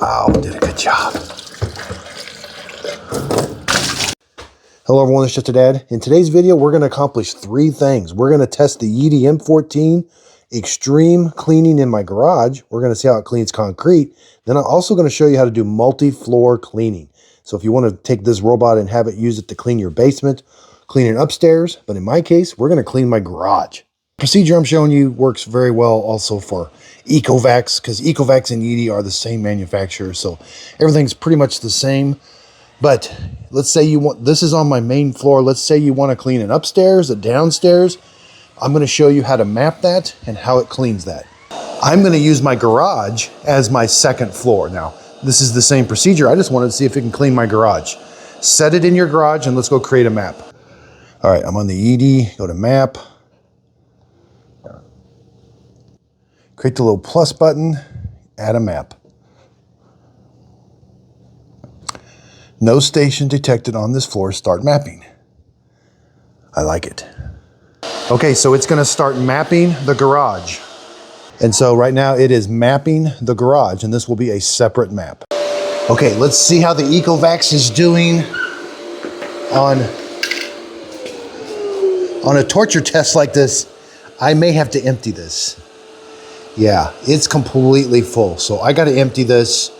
Wow, did a good job. Hello everyone, it's Just a Dad. In today's video, we're going to accomplish 3 things. We're going to test the Yeedi M14 extreme cleaning in my garage. We're going to see how it cleans concrete. Then I'm also going to show you how to do multi-floor cleaning. So if you want to take this robot and have it use it to clean your basement, clean it upstairs, but in my case, we're going to clean my garage. The procedure I'm showing you works very well also for Ecovacs, because Ecovacs and Yeedi are the same manufacturer, so everything's pretty much the same. But let's say you want, this is on my main floor. Let's say you want to clean it upstairs, a downstairs. I'm going to show you how to map that and how it cleans that. I'm going to use my garage as my second floor. Now, this is the same procedure. I just wanted to see if it can clean my garage. Set it in your garage and let's go create a map. All right, I'm on the Yeedi, go to map. Create the little plus button, add a map. No station detected on this floor, start mapping. I like it. Okay, so it's gonna start mapping the garage. And so right now it is mapping the garage, and this will be a separate map. Okay, let's see how the Ecovacs is doing on a torture test like this. I may have to empty this. Yeah, it's completely full, so I gotta empty this.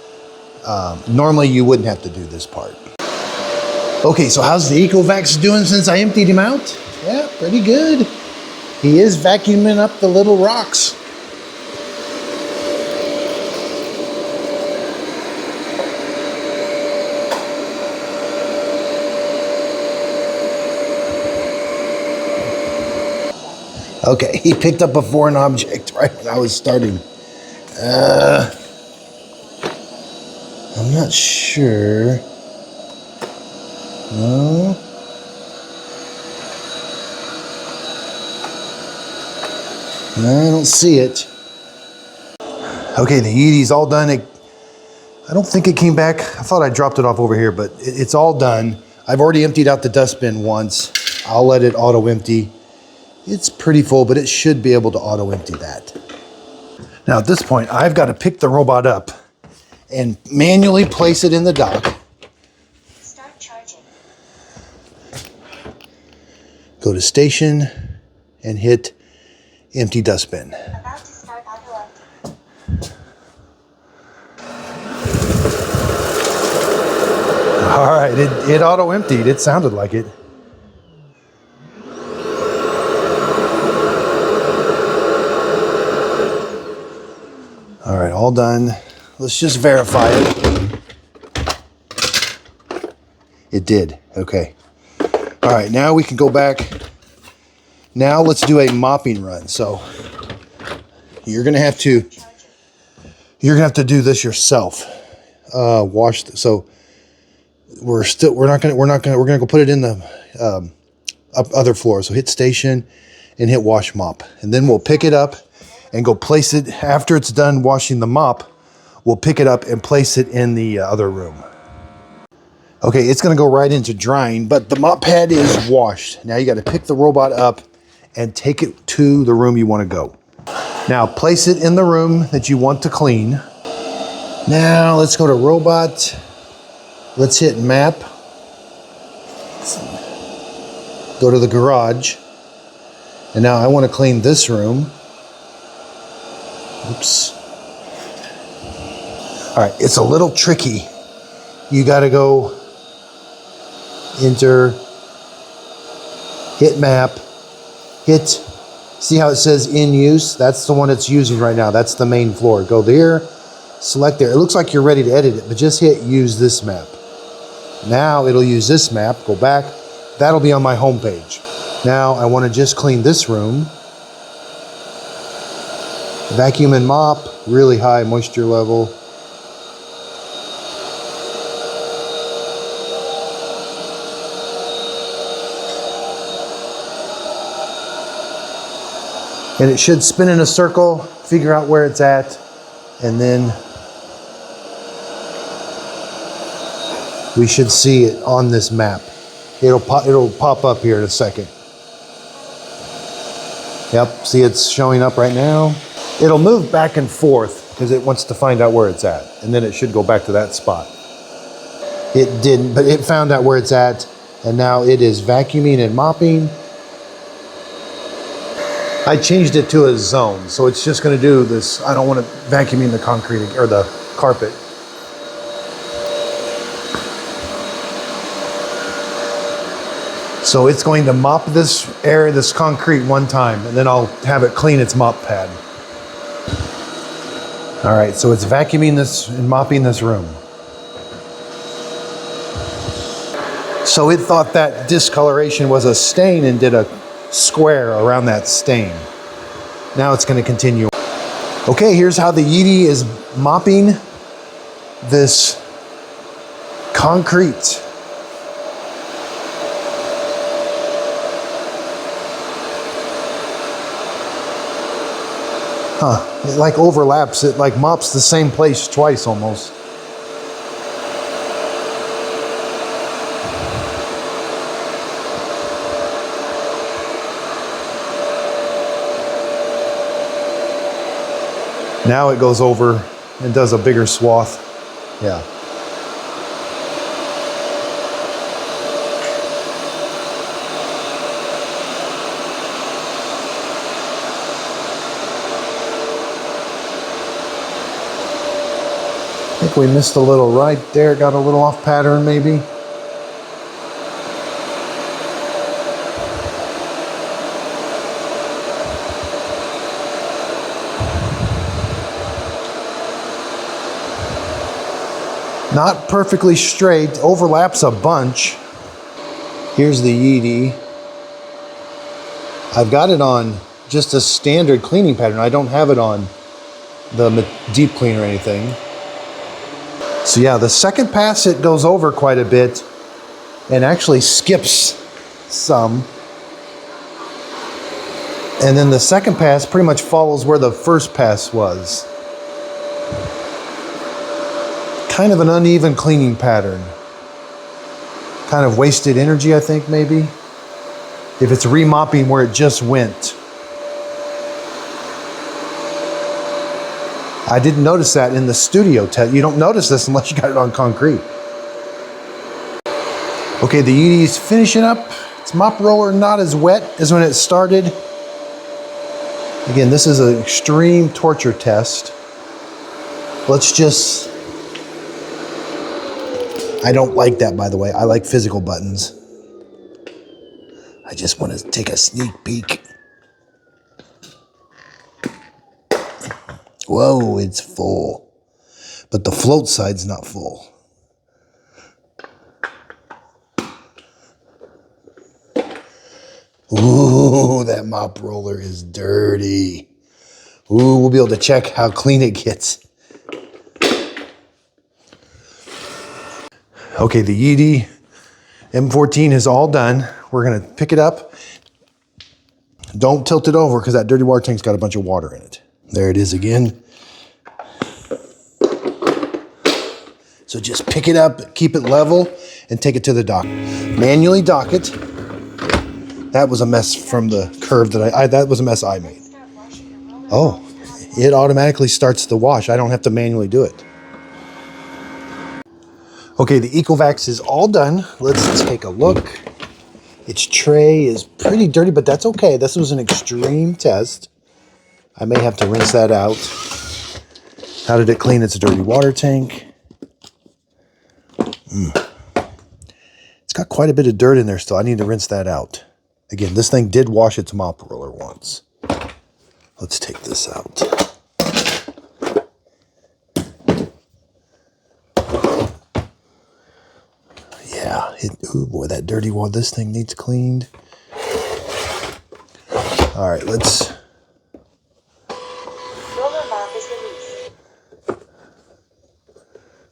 Normally you wouldn't have to do this part. Okay, so how's the Ecovacs doing since I emptied him out? Yeah, pretty good. He is vacuuming up the little rocks. Okay, he picked up a foreign object right when I was starting. I'm not sure. No. No, I don't see it. Okay, the Yeedi's all done. I don't think it came back. I thought I dropped it off over here, but it's all done. I've already emptied out the dustbin once. I'll let it auto empty. It's pretty full, but it should be able to auto empty that. Now at this point, I've got to pick the robot up and manually place it in the dock. Start charging. Go to station and hit empty dustbin. About to start auto empty. All right, it auto emptied. It sounded like it. All right, all done. Let's just verify it. It did, okay. All right, now we can go back. Now let's do a mopping run. So you're gonna have to do this yourself. Wash. So we're gonna go put it in the other floor. So hit station and hit wash mop, and then we'll pick it up and go place it after it's done washing the mop. We'll pick it up and place it in the other room. Okay, it's gonna go right into drying, but the mop pad is washed. Now you gotta pick the robot up and take it to the room you wanna go. Now place it in the room that you want to clean. Now let's go to robot. Let's hit map. Go to the garage. And now I wanna clean this room. Oops. All right, it's a little tricky. You gotta go enter, hit map, hit, see how it says in use? That's the one it's using right now. That's the main floor. Go there, select there. It looks like you're ready to edit it, but just hit use this map. Now it'll use this map, go back. That'll be on my home page. Now I wanna just clean this room. Vacuum and mop, really high moisture level. And it should spin in a circle, figure out where it's at, and then we should see it on this map. It'll pop up here in a second. Yep, see it's showing up right now. It'll move back and forth because it wants to find out where it's at. And then it should go back to that spot. It didn't, but it found out where it's at. And now it is vacuuming and mopping. I changed it to a zone. So it's just going to do this. I don't want it vacuuming the concrete or the carpet. So it's going to mop this area, this concrete one time, and then I'll have it clean its mop pad. All right, so it's vacuuming this and mopping this room. So it thought that discoloration was a stain and did a square around that stain. Now it's going to continue. Okay, here's how the Yeedi is mopping this concrete. It like overlaps, it like mops the same place twice almost. Now it goes over and does a bigger swath. Yeah. I think we missed a little right there, got a little off pattern maybe. Not perfectly straight, overlaps a bunch. Here's the Yeedi. I've got it on just a standard cleaning pattern. I don't have it on the deep clean or anything. So yeah, the second pass it goes over quite a bit and actually skips some. And then the second pass pretty much follows where the first pass was. Kind of an uneven cleaning pattern. Kind of wasted energy, I think, maybe. If it's remopping where it just went. I didn't notice that in the studio test. You don't notice this unless you got it on concrete. Okay, the Yeedi is finishing up. Its mop roller not as wet as when it started. Again, this is an extreme torture test. Let's just... I don't like that, by the way. I like physical buttons. I just want to take a sneak peek. Whoa, it's full. But the float side's not full. Ooh, that mop roller is dirty. Ooh, we'll be able to check how clean it gets. Okay, the Yeedi M14 is all done. We're gonna pick it up. Don't tilt it over because that dirty water tank's got a bunch of water in it. There it is again. So just pick it up, keep it level, and take it to the dock. Manually dock it. That was a mess from the curve that that was a mess I made. Oh, it automatically starts the wash. I don't have to manually do it. Okay, the Ecovacs is all done. Let's take a look. Its tray is pretty dirty, but that's okay. This was an extreme test. I may have to rinse that out. How did it clean its dirty water tank? It's got quite a bit of dirt in there still. I need to rinse that out. Again, this thing did wash its mop roller once. Let's take this out. Yeah, ooh boy, that dirty one. This thing needs cleaned. All right, let's. Roller mop is released.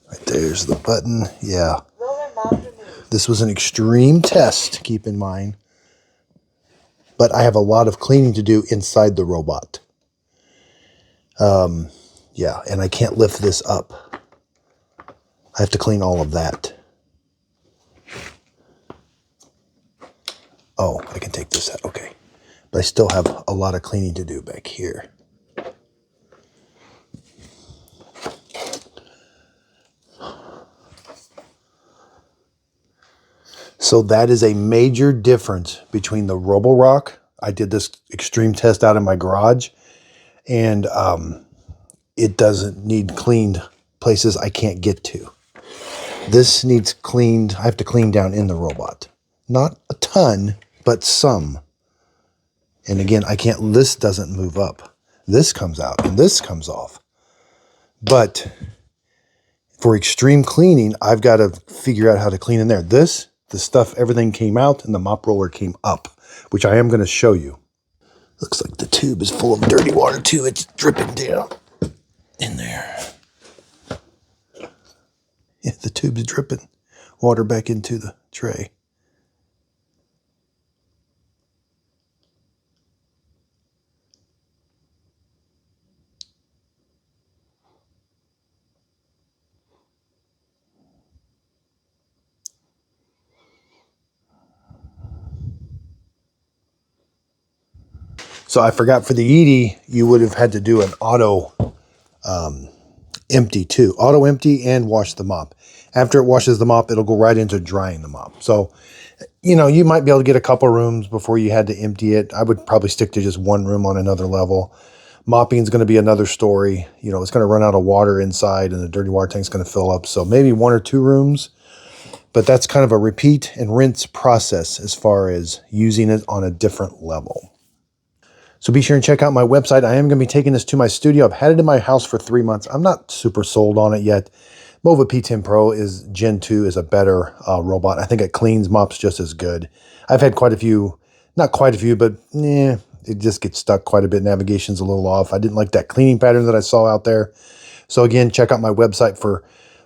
Right there's the button. Yeah. Roller mop removed. This was an extreme test, keep in mind. But I have a lot of cleaning to do inside the robot. Yeah, and I can't lift this up. I have to clean all of that. Oh, I can take this out. Okay. but I still have a lot of cleaning to do back here. So that is a major difference between the Roborock. I did this extreme test out in my garage, and it doesn't need cleaned places I can't get to. This needs cleaned. I have to clean down in the robot. Not a ton, but some. And again, I can't, this doesn't move up. This comes out and this comes off. But for extreme cleaning, I've got to figure out how to clean in there. This, the stuff, everything came out and the mop roller came up, which I am going to show you. Looks like the tube is full of dirty water too. It's dripping down in there. Yeah, the tube's dripping water back into the tray. So I forgot, for the Yeedi, you would have had to do an auto empty too. Auto empty and wash the mop. After it washes the mop, it'll go right into drying the mop. So, you know, you might be able to get a couple rooms before you had to empty it. I would probably stick to just one room on another level. Mopping is going to be another story. You know, it's going to run out of water inside and the dirty water tank's going to fill up. So maybe 1 or 2 rooms. But that's kind of a repeat and rinse process as far as using it on a different level. So be sure and check out my website. I am going to be taking this to my studio. I've had it in my house for 3 months. I'm not super sold on it yet. Mova P10 Pro is Gen 2 is a better robot. I think it cleans mops just as good. I've had quite a few, not quite a few, but it just gets stuck quite a bit. Navigation's a little off. I didn't like that cleaning pattern that I saw out there. So again, check out my website for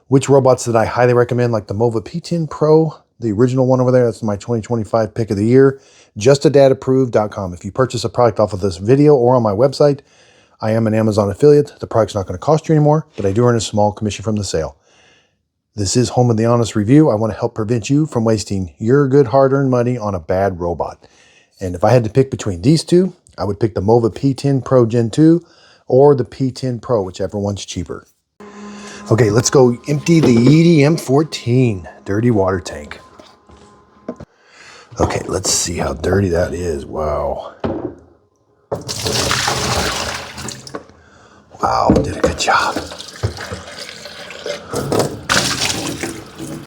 which robots that I highly recommend, like the Mova P10 Pro, the original one over there. That's my 2025 pick of the year. JustADadApproved.com. If you purchase a product off of this video or on my website, I am an Amazon affiliate. The product's not going to cost you anymore, but I do earn a small commission from the sale. This is Home of the Honest Review. I want to help prevent you from wasting your good hard-earned money on a bad robot. And if I had to pick between these two, I would pick the Mova P10 Pro Gen 2 or the P10 Pro, whichever one's cheaper. Okay, let's go empty the Yeedi M14 dirty water tank. Okay, let's see how dirty that is. Wow. Wow, did a good job.